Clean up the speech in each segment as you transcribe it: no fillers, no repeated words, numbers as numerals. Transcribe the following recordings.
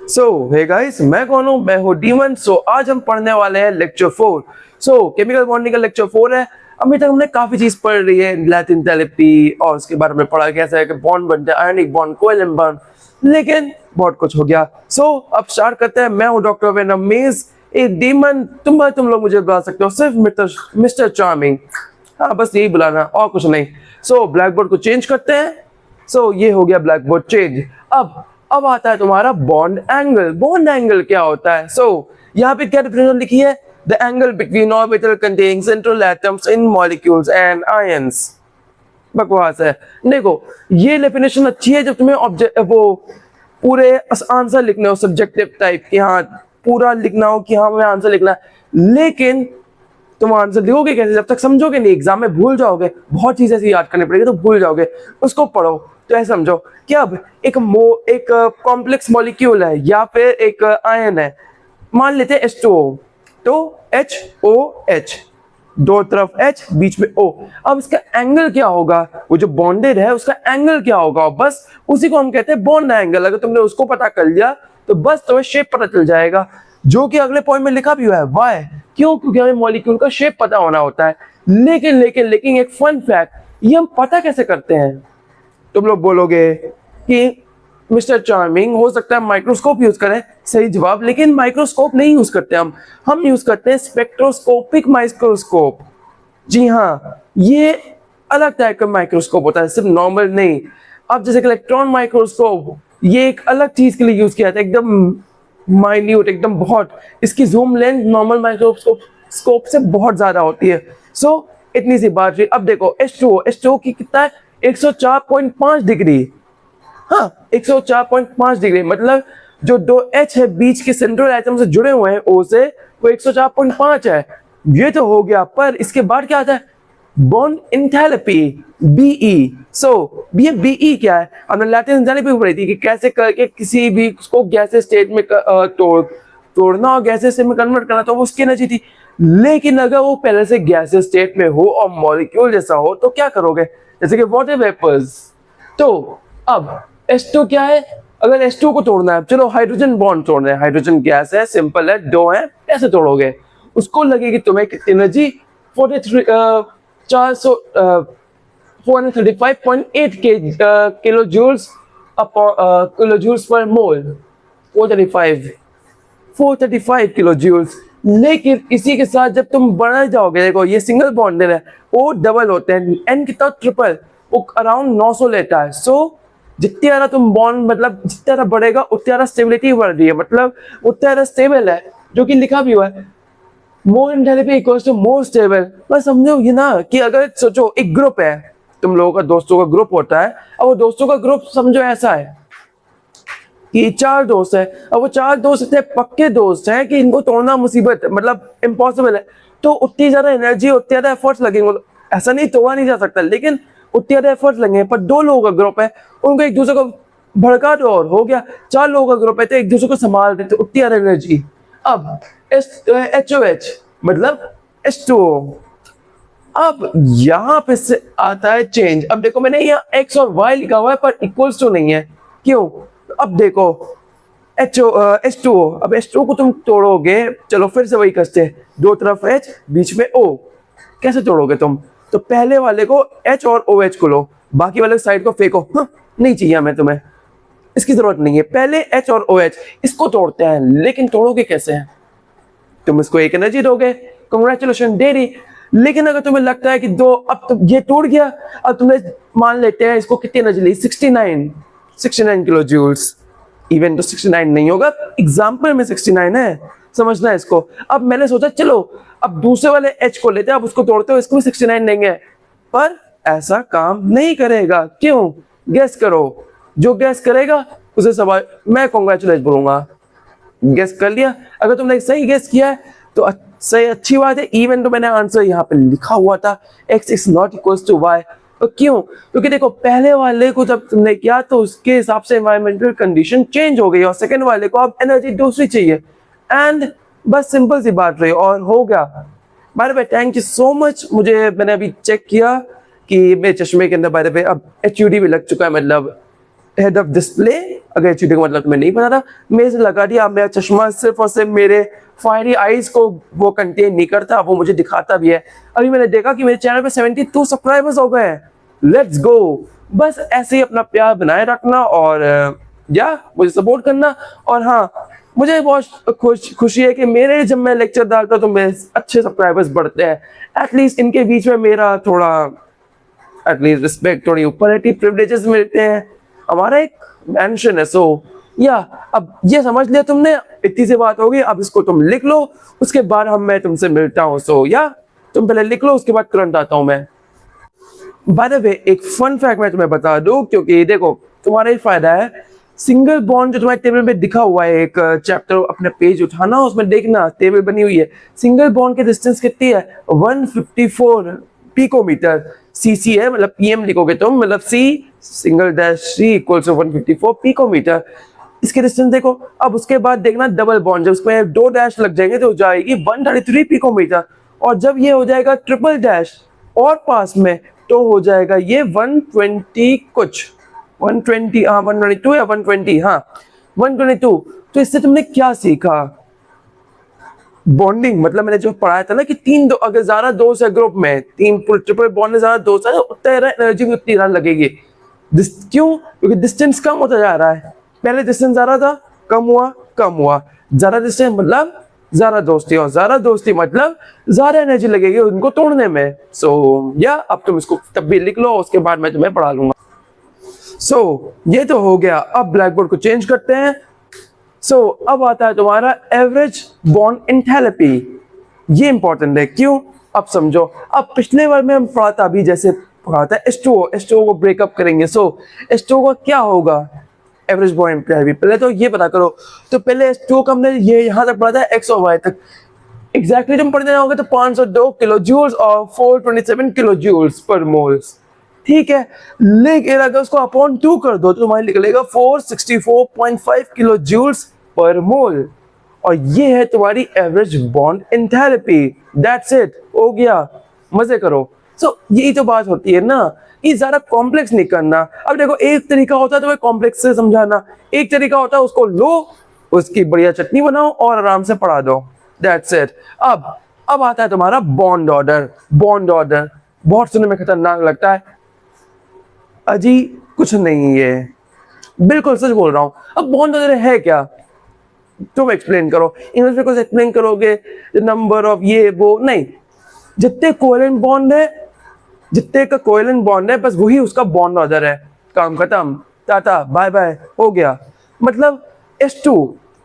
सो hey guys, मैं कौन हूँ? मैं हूँ डीमन। आज हम पढ़ने वाले हैं लेक्चर 4। केमिकल बॉन्डिंग का लेक्चर 4 है। अभी तक हमने काफी चीज पढ़ रही है, लैटिन एंथैल्पी और उसके बारे में पढ़ा कैसे है कि बॉन्ड बनते हैं, आयनिक बॉन्ड, कोवेलेंट बॉन्ड, लेकिन बहुत कुछ हो गया। अब स्टार्ट करते हैं। मैं हूँ डॉक्टर वेनम मेज, एक डीमन। तुम लोग मुझे बुला सकते हो सिर्फ मिस्टर चार्मिंग। हाँ, बस यही बुलाना और कुछ नहीं। ब्लैक बोर्ड को चेंज करते हैं। ये हो गया ब्लैक बोर्ड चेंज। अब आता है तुम्हारा बॉन्ड एंगल। बॉन्ड एंगल क्या होता है? यहाँ पे क्या डिफिनेशन लिखी है? The angle between orbital containing central atoms in molecules and ions. बकवास है। देखो, ये डेफिनेशन अच्छी है जब तुम्हें ऑब्जेक्ट वो पूरे आंसर लिखने हो, सब्जेक्टिव टाइप की, हाँ पूरा लिखना हो कि हाँ हमें आंसर लिखना है। लेकिन तुम आंसर लिखोगे कैसे जब तक समझोगे नहीं? एग्जाम में भूल जाओगे, बहुत चीजें ऐसी याद करनी पड़ेगी तो भूल जाओगे। उसको पढ़ो तो ऐसे समझो कि अब एक कॉम्प्लेक्स मॉलिक्यूल है या फिर एक आयन है। मान लेते हैं H2O, तो HOH, दो तरफ H, बीच में O। अब इसका एंगल क्या होगा? वो जो बॉन्डेड है उसका एंगल क्या होगा? बस उसी को हम कहते हैं बॉन्ड एंगल। अगर तुमने उसको पता कर लिया तो बस तुम्हें शेप पता चल जाएगा, जो कि अगले पॉइंट में लिखा भी हुआ है। वाई? क्यों? क्योंकि हमें मॉलिक्यूल का शेप पता होना होता है। लेकिन एक फन फैक्ट, ये हम पता कैसे करते हैं? तुम लोग बोलोगे कि मिस्टर चार्मिंग, हो सकता है माइक्रोस्कोप यूज करें। सही जवाब, लेकिन माइक्रोस्कोप नहीं यूज करते हम यूज करते हैं स्पेक्ट्रोस्कोपिक माइक्रोस्कोप। जी हाँ, ये अलग टाइप का माइक्रोस्कोप होता है, सिर्फ नॉर्मल नहीं। अब जैसे इलेक्ट्रॉन माइक्रोस्कोप, ये एक अलग चीज के लिए यूज किया जाता है, एकदम माइन्यूट, एकदम बहुत। इसकी जूम लेंथ नॉर्मल माइक्रोस्कोप से बहुत ज्यादा होती है। इतनी सी बात रही। अब देखो H2O की कितना है? 104.5 डिग्री। हाँ, 104.5 डिग्री, मतलब जो दो H है बीच के सेंट्रल एटम से जुड़े हुए हैं O से, वो 104.5 है। ये तो हो गया, पर इसके बाद क्या आता है? Bond enthalpy, BE। ये BE क्या है? हमने लैटिन एंथैल्पी पढ़ी थी कि कैसे करके किसी भी को गैसेस स्टेट में तोड़ना और गैसेस स्टेट में कन्वर्ट करना, तो वो उसकी एनर्जी थी। लेकिन अगर वो पहले से गैसेस स्टेट में हो और मॉलिक्यूल जैसा हो तो क्या करोगे? जैसे कि वाटर वेपर्स। तो अब H2 क्या है? अगर H2 को तोड़ना है, चलो हाइड्रोजन बॉन्ड तोड़ना है, हाइड्रोजन गैस है, सिंपल है, दो है, कैसे तोड़ोगे? उसको लगेगी तुम्हें कितनी एनर्जी? 435.8 किलो जूल्स पर मोल। 435 किलो जूल्स। लेकिन इसी के साथ जब तुम बढ़ जाओगे, देखो ये सिंगल बॉन्डेड है, वो डबल होते हैं। N कितना? ट्रिपल, वो अराउंड 900 लेता है। जितनी ज्यादा तुम बॉन्ड, मतलब जितना ज्यादा बढ़ेगा उतनी ज्यादा स्टेबिलिटी बढ़ रही है, मतलब उतना ज्यादा स्टेबल है, जो कि लिखा भी हुआ है। More enthalpy equals to more stable. बस समझो ये ना कि अगर सोचो एक ग्रुप है, तुम लोगों का दोस्तों का ग्रुप होता है, और वो दोस्तों का ग्रुप समझो ऐसा है कि 4 दोस्त है, और वो 4 दोस्त इतने पक्के दोस्त हैं कि इनको तोड़ना मुसीबत है, मतलब इम्पॉसिबल है। तो उतनी ज्यादा एनर्जी, उतने ज्यादा एफर्ट्स लगेंगे। ऐसा नहीं तोड़ा नहीं जा सकता, लेकिन उतने ज्यादा एफर्ट्स लगेंगे। पर 2 लोगों का ग्रुप है, उनको एक दूसरे को भड़का दो और हो गया। 4 लोगों का ग्रुप है तो एक दूसरे को संभाल देते, उतनी ज्यादा एनर्जी। अब HOH मतलब H2O। अब यहां पे से आता है चेंज। अब देखो, मैंने यहाँ X और Y लिखा हुआ है पर इक्वल्स टू नहीं है। क्यों? अब देखो H2O, अब H2O को तुम तोड़ोगे, चलो फिर से वही कसते, दो तरफ H, बीच में O। कैसे तोड़ोगे तुम? तो पहले वाले को H और OH को लो, बाकी वाले साइड को फेंको। हाँ, नहीं चाहिए हमें, तुम्हें इसकी जरूरत नहीं है। पहले H और OH इसको तोड़ते हैं, लेकिन तोड़ोगे कैसे? तुम इसको एक एनर्जी दोगे, कंग्रेचुलेशन, दे रही। लेकिन अगर तुम्हें लगता है कि अब तो ये टूट गया, अब तुमने मान लेते हैं इसको कितनी एनर्जी ली? 69 किलो जूल्स। इवन तो 69 नहीं होगा, एग्जाम्पल में 69 है, समझना है इसको। अब मैंने सोचा चलो अब दूसरे वाले H को लेते हैं, अब उसको तोड़ते हो, इसको भी 69 देंगे, पर ऐसा काम नहीं करेगा। क्यों? गैस करो। जो गैस करेगा उसे सवाल मैं कांग्रेचुलेट बोलूंगा। गेस कर लिया? अगर तुमने सही गेस किया है तो सही, अच्छी बात है। इवन तो मैंने आंसर यहाँ पे लिखा हुआ था, x is not equals to y। तो क्यों? क्योंकि देखो, पहले वाले को जब तुमने किया तो उसके हिसाब से एनवायरमेंटल कंडीशन चेंज हो गई, और सेकंड वाले को अब एनर्जी दूसरी चाहिए। एंड बस सिंपल सी बात रही और हो गया। By the way, thank you so much. मैंने अभी चेक किया कि मेरे चश्मे के अंदर बाय द वे अब HUD भी लग चुका है, मतलब हेड ऑफ डिस्प्ले, अगर चीटिंग का मतलब तुम्हें नहीं पता था, मैं इसे लगा दिया। मेरा चश्मा सिर्फ और सिर्फ मेरे फायरी आईज को वो कंटेन नहीं करता, वो मुझे दिखाता भी है। अभी मैंने देखा कि मेरे चैनल पे 72 सब्सक्राइबर्स हो गए हैं। Let's go. बस ऐसे ही अपना प्यार बनाए रखना और या मुझे सपोर्ट करना। और हाँ, मुझे बहुत खुशी है कि मेरे जब मैं लेक्चर डालता तो मेरे अच्छे सब्सक्राइबर्स बढ़ते हैं। एटलीस्ट इनके बीच में मेरा थोड़ा एटलीस्ट रिस्पेक्ट थोड़ी ऊपर है, प्रिविलेजेस मिलते हैं। हमारा एक मेंशन है। सो या अब ये समझ लिया तुमने, इतनी सी बात होगी। अब इसको तुम लिख लो, उसके बाद मैं तुमसे मिलता हूँ। सो या तुम पहले लिख लो, उसके बाद करंट आता हूँ मैं। बाय द वे, एक फन फैक्ट मैं तुम्हें बता दूं, क्योंकि देखो तुम्हारा ही फायदा है। सिंगल बॉन्ड जो तुम्हारे टेबल पे दिखा हुआ है, एक चैप्टर अपने पेज उठाना, उसमें देखना टेबल बनी हुई है। सिंगल बॉन्ड की डिस्टेंस कितनी है? 154 पिकोमीटर। सीसी है, मतलब पीएम लिखोगे तुम, मतलब C single dash C equals to 154 picometre. इसकी डिस्टेंस देखो। अब उसके बाद देखना डबल बॉन्ड, जब उसमें 2 डैश लग जाएंगे तो हो जाएगी 133 पिकोमीटर। और जब ये हो जाएगा ट्रिपल डैश और पास में, तो हो जाएगा ये 120 कुछ, 120, हाँ 122 या 120, हाँ 122। तो इससे तुमने क्या सीखा? बॉन्डिंग मतलब मैंने जो पढ़ाया था ना कि अगर ज्यादा दोस्त है ग्रुप में, तीन ट्रिपल बॉन्ड में ज्यादा दोस्त है, उतना एनर्जी भी उतनी ज्यादा लगेगी। क्यों? क्योंकि डिस्टेंस कम होता जा रहा है। पहले डिस्टेंस ज्यादा था, कम हुआ, कम हुआ। ज्यादा डिस्टेंस मतलब ज्यादा दोस्ती, और ज्यादा दोस्ती मतलब ज्यादा एनर्जी लगेगी उनको तोड़ने में। सो या अब तुम इसको तब भी लिख लो, उसके बाद मैं तुम्हें पढ़ा लूंगा। सो ये तो हो गया। अब ब्लैक बोर्ड को चेंज करते हैं। सो अब आता है तुम्हारा एवरेज बॉन्ड एंथैल्पी। ये इंपॉर्टेंट है। क्यों? अब समझो। अब पिछले बार में हम पढ़ा था, अभी जैसे पढ़ा था H2O को ब्रेकअप करेंगे। सो H2O का क्या होगा? Average bond enthalpy. पहले तो ये पता करो। तो पहले H2O का हमने ये यहां तक पढ़ा था, x और y तक। एग्जैक्टली तुम पढ़ने जाओगे तो 502 किलो जूल्स और 427 किलो जूल्स पर मोल्स। ठीक है, लेकिन अगर उसको अपॉन 2 कर दो तो तुम्हारे निकलेगा 464.5 किलो जूल्स पर मोल। और ये है तुम्हारी average bond enthalpy. That's it, हो गया। मजे करो। सो यही तो बात होती है ना, ये ज्यादा कॉम्प्लेक्स नहीं करना। अब देखो, एक तरीका होता है तुम्हें कॉम्प्लेक्स से समझाना, एक तरीका होता है उसको लो, उसकी बढ़िया चटनी बनाओ और आराम से पढ़ा दो। That's it. अब आता है तुम्हारा बॉन्ड ऑर्डर। बॉन्ड ऑर्डर बहुत सुनने में खतरनाक लगता है। अजी कुछ नहीं है, बिल्कुल सच बोल रहा हूं। अब बॉन्ड ऑर्डर है क्या? तुम एक्सप्लेन करो। इंग्लिश में कुछ एक्सप्लेन करोगे, नंबर ऑफ ये वो नहीं। जितने कोवेलेंट बॉन्ड है, जितने का कोवेलेंट बॉन्ड है, बस वही उसका बॉन्ड ऑर्डर है। काम खत्म, टाटा बाय बाय, हो गया। मतलब H2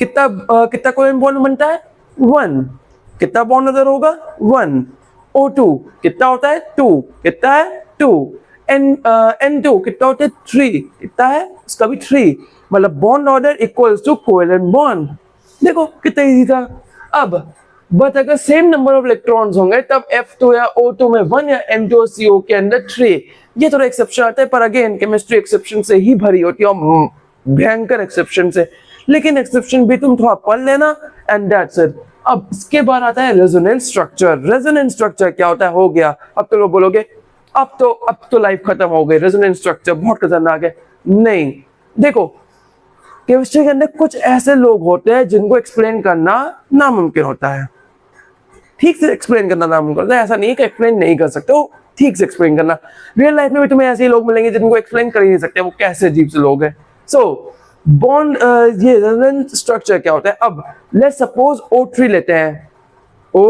कितना कोवेलेंट बॉन्ड बनता है? 1। कितना बॉन्ड ऑर्डर होगा? 1। O2 कितना होता है? 2। कितना है? 2। N2 कितना होता है? 3। कितना है? उसका भी 3। मतलब bond order equals to covalent bond. देखो कितना इजी था। अब बट अगर सेम नंबर ऑफ इलेक्ट्रॉन्स होंगे तब F2 या O2 में 1 या N2 और CO के अंदर 3। ये थोड़ा एक्सेप्शन आता है, पर अगेन केमिस्ट्री एक्सेप्शन से ही भरी होती है, और भयंकर एक्सेप्शन से। लेकिन एक्सेप्शन भी तुम थोड़ा पढ़ लेना एंड दैट्स इट। अब इसके बाद आता है रेजोनेंस स्ट्रक्चर। रेजोनेंस स्ट्रक्चर क्या होता है? हो गया। अब तो लोग बोलोगे अब तो लाइफ खत्म हो गई, रेजोनेंस स्ट्रक्चर बहुत खतरनाक है। नहीं, देखो केमिस्ट्री के अंदर कुछ ऐसे लोग होते हैं जिनको एक्सप्लेन करना नामुमकिन होता है। ठीक से एक्सप्लेन करना नामुमकिन होता है। ऐसा नहीं है कि एक्सप्लेन नहीं कर सकते हो, ठीक से एक्सप्लेन करना। रियल लाइफ में भी तुम्हें ऐसे ही लोग मिलेंगे जिनको एक्सप्लेन कर ही नहीं सकते, वो कैसे अजीब से लोग हैं। सो बॉन्ड ये रेजोनेंस स्ट्रक्चर क्या होता है? अब लेट्स सपोज O3 लेते हैं। O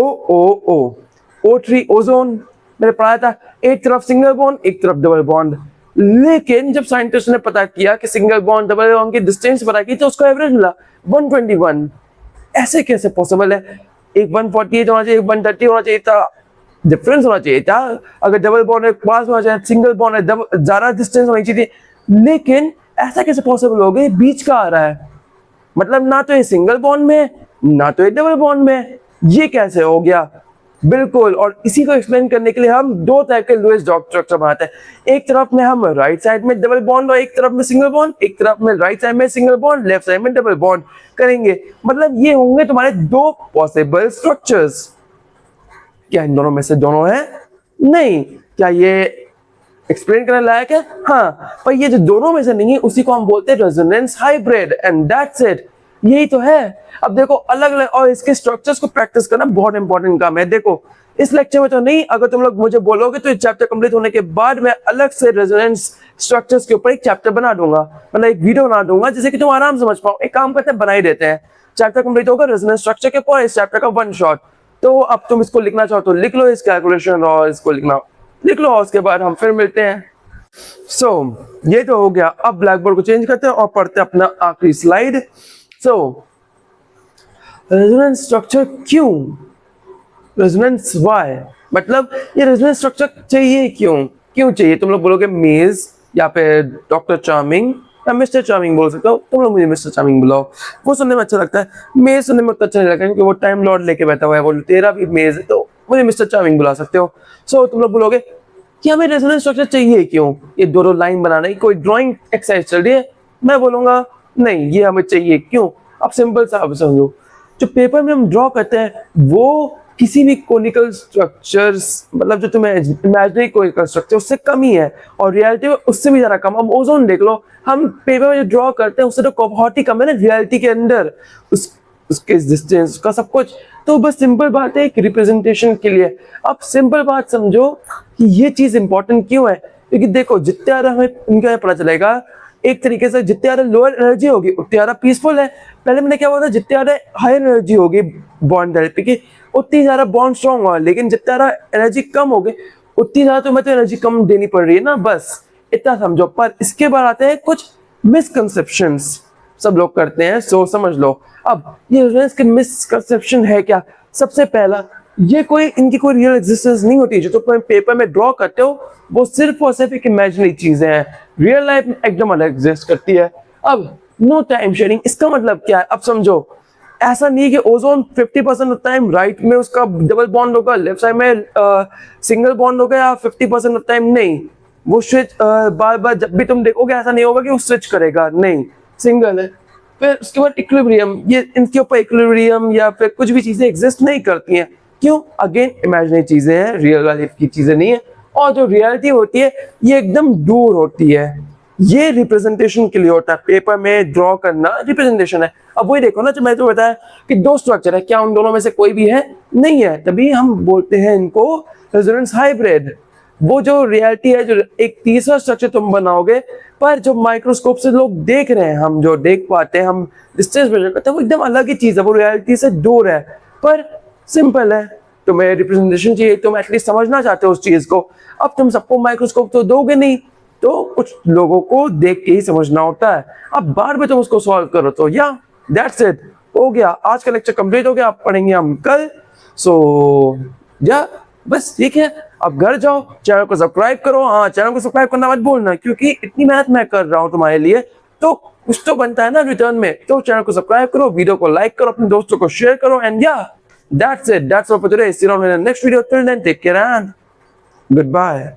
O3 ओजोन मैंने पढ़ाया था, एक तरफ सिंगल बॉन्ड, एक तरफ डबल बॉन्ड। लेकिन जब साइंटिस्ट ने पता किया कि सिंगल बॉन्ड डबल बॉन्ड की डिस्टेंस पता की, तो उसका एवरेज मिला 121। ऐसे कैसे पॉसिबल है? एक 148 होना चाहिए, एक 130 होना चाहिए था, डिफरेंस होना चाहिए था। अगर डबल बॉन्ड पास होना चाहिए, सिंगल बॉन्ड है, ज्यादा डिस्टेंस होनी चाहिए। लेकिन ऐसा कैसे पॉसिबल हो गया? बीच का आ रहा है, मतलब ना तो ये सिंगल बॉन्ड में ना तो ये डबल बॉन्ड में। ये कैसे हो गया? बिल्कुल। और इसी को एक्सप्लेन करने के लिए हम दो टाइप के लुईस डॉट स्ट्रक्चर बनाते हैं। एक तरफ में हम राइट साइड में डबल बॉन्ड और एक तरफ में सिंगल बॉन्ड, एक तरफ में राइट साइड में सिंगल बॉन्ड, लेफ्ट साइड में डबल बॉन्ड करेंगे। मतलब ये होंगे तुम्हारे दो पॉसिबल स्ट्रक्चर्स। क्या इन दोनों में से दोनों है? नहीं। क्या ये एक्सप्लेन करने लायक है, हाँ, पर ये जो दोनों में से नहीं है उसी को हम बोलते हैं resonance hybrid, and that's it, यही तो है। अब देखो अलग अलग और इसके स्ट्रक्चर्स को प्रैक्टिस करना बहुत इंपॉर्टेंट काम है। देखो इस लेक्चर में तो नहीं, अगर तुम लोग मुझे बोलोगे तो चैप्टर कंप्लीट होने के बाद मैं अलग से रेजोनेंस स्ट्रक्चर्स के ऊपर एक चैप्टर बना दूंगा, मतलब एक वीडियो बना दूंगा जिससे कि तुम आराम समझ पाओ। एक काम करते हैं, बना ही देते हैं, चैप्टर कंप्लीट होगा रेजोनेंस स्ट्रक्चर के ऊपर, इस चैप्टर का वन शॉट। तो अब तुम इसको लिखना चाहो तो लिख लो इस कैलकुलेशन, और इसको लिखना लिख लो, और उसके बाद हम फिर मिलते हैं। ये तो हो गया। अब ब्लैक बोर्ड को चेंज करते हैं और पढ़ते हैं अपना आखिरी स्लाइड। रेजोनेंस स्ट्रक्चर क्यों, रेजोनेंस व्हाई, मतलब ये रेजोनेंस स्ट्रक्चर चाहिए क्यों चाहिए। तुम लोग बोलोगे मेज या फिर डॉक्टर चार्मिंग या मिस्टर चार्मिंग बोल सकते हो, तुम लोग मुझे मिस्टर चार्मिंग बुलाओ, वो सुनने में अच्छा लगता है। मेज सुनने में उतना अच्छा नहीं लगता क्योंकि वो टाइम लॉर्ड लेके बैठा हुआ है, वो तेरा भी मेज है, तो मुझे मिस्टर चार्मिंग बुला सकते हो। तुम लोग बोलोगे कि हमें रेजोनेंस स्ट्रक्चर चाहिए क्यों, ये दो लाइन बनाना ही कोई ड्राइंग एक्सरसाइज चल रही है। मैं बोलूंगा नहीं, ये हमें चाहिए क्यों। अब सिंपल सा समझो, जो पेपर में हम ड्रॉ करते हैं वो किसी भी कोनिकल स्ट्रक्चर्स, मतलब जो तुम्हें इमेजिनरी कोनिकल स्ट्रक्चर उससे कम ही है, और रियलिटी में उससे भी ज्यादा कम। अब ओजोन देख लो, हम पेपर में जो ड्रॉ करते हैं उससे तो बहुत ही कम है ना रियलिटी के अंदर, उसके डिस्टेंस, उसका सब कुछ। तो बस सिंपल बात है एक रिप्रेजेंटेशन के लिए। अब सिंपल बात समझो कि ये चीज इंपॉर्टेंट क्यों है, क्योंकि देखो जितने ज्यादा हमें इनका पता चलेगा, एक तरीके से जितने ज्यादा लोअर एनर्जी होगी उतनी ज्यादा पीसफुल है। पहले मैंने क्या बोला था, जितने ज्यादा हायर एनर्जी होगी बॉन्ड थेरेपी की उतनी ज्यादा बॉन्ड स्ट्रॉन्ग होगा, लेकिन जितने ज्यादा एनर्जी कम होगी उतनी ज्यादा तुम्हें तो एनर्जी कम देनी पड़ रही है ना, बस इतना समझो। पर इसके बाद आते हैं कुछ मिसकंसेप्शंस, सब लोग करते हैं, समझ लो। अब ये रेजोनेंस के मिसकंसेप्शन है क्या। सबसे पहला, ये इनकी कोई रियल एग्जिस्टेंस नहीं होती। जो तुम पेपर में ड्रॉ करते हो वो सिर्फ और सिर्फ एक इमेजिनरी चीजें हैं, रियल लाइफ में एकदम अलग एग्जिस्ट करती है। अब नो टाइम शेयरिंग, इसका मतलब क्या है। अब समझो, ऐसा नहीं कि ओजोन 50% ऑफ टाइम राइट में उसका डबल बॉन्ड होगा, लेफ्ट साइड में सिंगल बॉन्ड होगा, या 50% ऑफ टाइम नहीं। वो स्विच बार बार जब भी तुम देखोगे ऐसा नहीं होगा कि वो स्विच करेगा, नहीं, सिंगल है। फिर उसके बाद इक्विलिब्रियम, ये इनके ऊपर इक्विलिब्रियम या फिर कुछ भी चीजें एग्जिस्ट नहीं करती हैं। क्यों? अगेन इमेजिनरी चीजें हैं, रियल लाइफ की चीजें नहीं है। और जो रियलिटी होती है ये एकदम दूर होती है। ये रिप्रेजेंटेशन के लिए होता है, पेपर में ड्रॉ करना रिप्रेजेंटेशन है। अब वही देखो ना, जो मैं तो बताया कि दो स्ट्रक्चर है, क्या उन दोनों में से कोई भी है? नहीं है, तभी हम बोलते हैं इनको रेजोनेंस हाइब्रिड। वो जो रियलिटी है, जो एक तीसरा स्ट्रक्चर तुम बनाओगे, पर जो माइक्रोस्कोप से लोग देख रहे हैं, हम जो देख पाते हैं, हम डिस्टेंस मेजर करते हैं, वो एकदम अलग ही चीज है, वो रियलिटी से दूर है। पर सिंपल है, तुम्हें रिप्रेजेंटेशन चाहिए, तुम एटलीस्ट समझना चाहते हो उस चीज को। अब तुम सबको माइक्रोस्कोप तो दोगे नहीं, तो कुछ लोगों को देख के ही समझना होता है। अब बाद में तुम उसको सॉल्व करो, तो या दैट्स इट, हो गया। आज का लेक्चर कंप्लीट हो गया, अब पढ़ेंगे हम कल। या बस ठीक है, अब घर जाओ, चैनल को सब्सक्राइब करो। हाँ, चैनल को सब्सक्राइब करना मत भूलना, क्योंकि इतनी मेहनत मैं कर रहा हूँ तुम्हारे लिए, तो कुछ तो बनता है ना रिटर्न में। तो चैनल को सब्सक्राइब करो, वीडियो को लाइक करो, अपने दोस्तों को शेयर करो, एंड या that's it, that's all for today. See you on the next video. Till then, take care and goodbye.